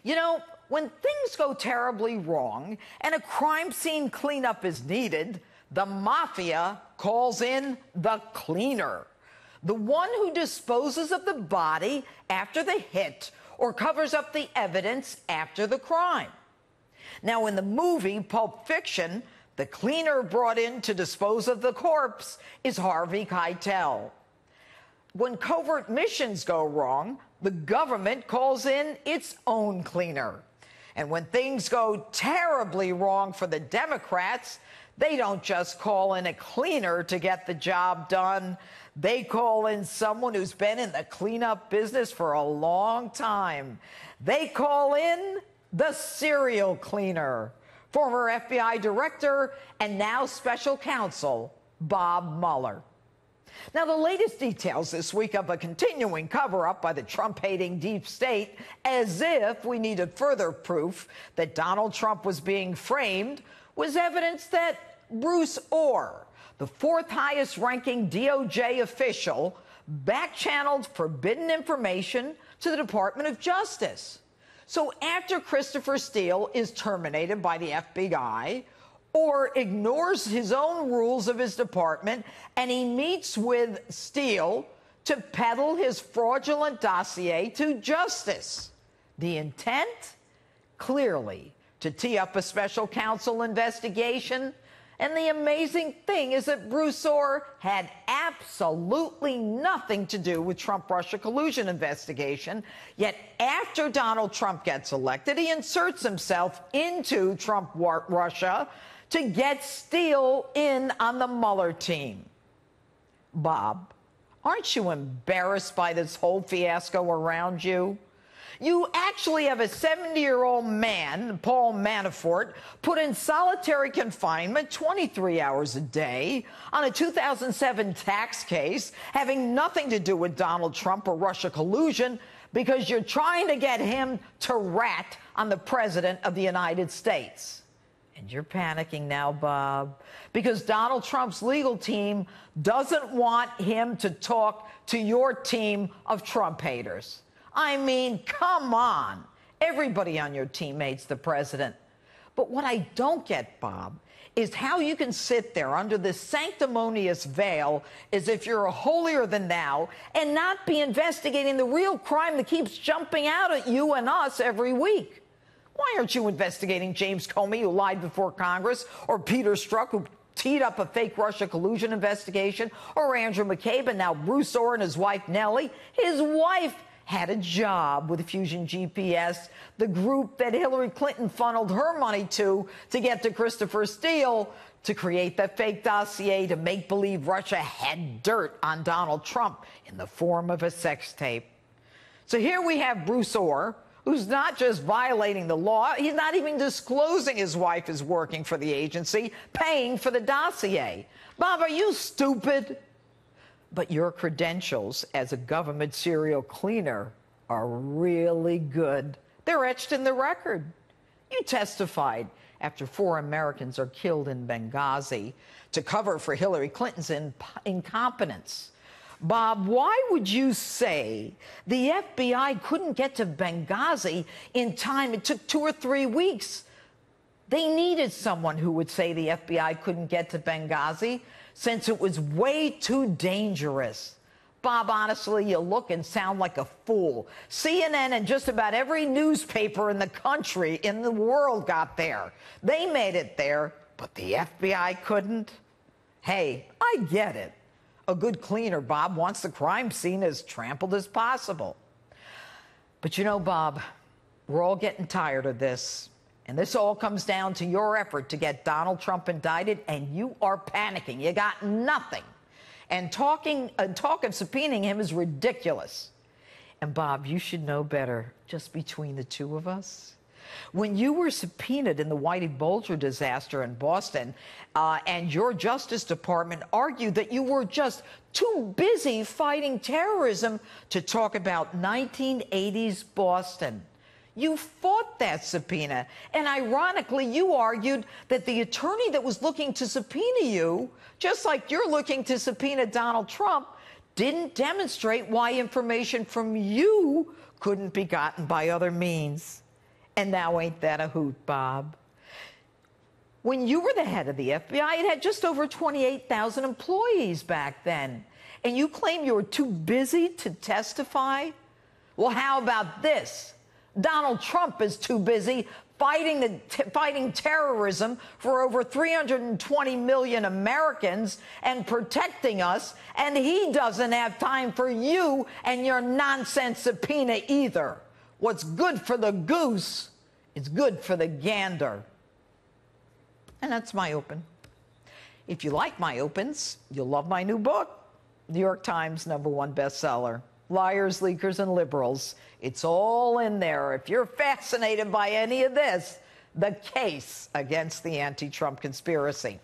You know, when things go terribly wrong and a crime scene cleanup is needed, the mafia calls in the cleaner, the one who disposes of the body after the hit or covers up the evidence after the crime. Now, in the movie Pulp Fiction, the cleaner brought in to dispose of the corpse is Harvey Keitel. When covert missions go wrong, the government calls in its own cleaner. And when things go terribly wrong for the Democrats, they don't just call in a cleaner to get the job done. They call in someone who's been in the cleanup business for a long time. They call in the serial cleaner, former FBI director and now special counsel Bob Mueller. Now, the latest details this week of a continuing cover-up by the Trump-hating deep state, as if we needed further proof that Donald Trump was being framed, was evidence that Bruce Ohr, the fourth highest-ranking DOJ official, back-channeled forbidden information to the Department of Justice. So after Christopher Steele is terminated by the FBI, or ignores his own rules of his department, and he meets with Steele to peddle his fraudulent dossier to justice. The intent? Clearly, to tee up a special counsel investigation. And the amazing thing is that Bruce Ohr had absolutely nothing to do with Trump-Russia collusion investigation. Yet after Donald Trump gets elected, he inserts himself into Trump-Russia to get Steele in on the Mueller team. Bob, aren't you embarrassed by this whole fiasco around you? You actually have a 70-year-old man, Paul Manafort, put in solitary confinement 23 hours a day on a 2007 tax case having nothing to do with Donald Trump or Russia collusion because you're trying to get him to rat on the President of the United States. And you're panicking now, Bob, because Donald Trump's legal team doesn't want him to talk to your team of Trump haters. I mean, come on. Everybody on your team hates the president. But what I don't get, Bob, is how you can sit there under this sanctimonious veil as if you're a holier-than-thou and not be investigating the real crime that keeps jumping out at you and us every week. Why aren't you investigating James Comey, who lied before Congress, or Peter Strzok, who teed up a fake Russia collusion investigation, or Andrew McCabe, and now Bruce Ohr and his wife Nellie? His wife had a job with Fusion GPS, the group that Hillary Clinton funneled her money to get to Christopher Steele to create that fake dossier to make believe Russia had dirt on Donald Trump in the form of a sex tape. So here we have Bruce Ohr, who's not just violating the law, he's not even disclosing his wife is working for the agency, paying for the dossier. Bob, are you stupid? But your credentials as a government serial cleaner are really good. They're etched in the record. You testified after 4 Americans are killed in Benghazi to cover for Hillary Clinton's incompetence. Bob, why would you say the FBI couldn't get to Benghazi in time? It took 2 or 3 weeks. They needed someone who would say the FBI couldn't get to Benghazi since it was way too dangerous. Bob, honestly, you look and sound like a fool. CNN and just about every newspaper in the country, in the world, got there. They made it there, but the FBI couldn't. Hey, I get it. A good cleaner, Bob, wants the crime scene as trampled as possible. But you know, Bob, we're all getting tired of this. And this all comes down to your effort to get Donald Trump indicted, and you are panicking. You got nothing. And talk of subpoenaing him is ridiculous. And Bob, you should know better, just between the two of us. When you were subpoenaed in the Whitey Bulger disaster in Boston, and your Justice Department argued that you were just too busy fighting terrorism to talk about 1980s Boston. You fought that subpoena, and ironically, you argued that the attorney that was looking to subpoena you, just like you're looking to subpoena Donald Trump, didn't demonstrate why information from you couldn't be gotten by other means. And now ain't that a hoot, Bob? When you were the head of the FBI, it had just over 28,000 employees back then. And you claim you were too busy to testify? Well, how about this? Donald Trump is too busy fighting terrorism for over 320 million Americans and protecting us, and he doesn't have time for you and your nonsense subpoena either. What's good for the goose is good for the gander. And that's my open. If you like my opens, you'll love my new book, New York Times #1 bestseller, Liars, Leakers, and Liberals. It's all in there. If you're fascinated by any of this, the case against the anti-Trump conspiracy.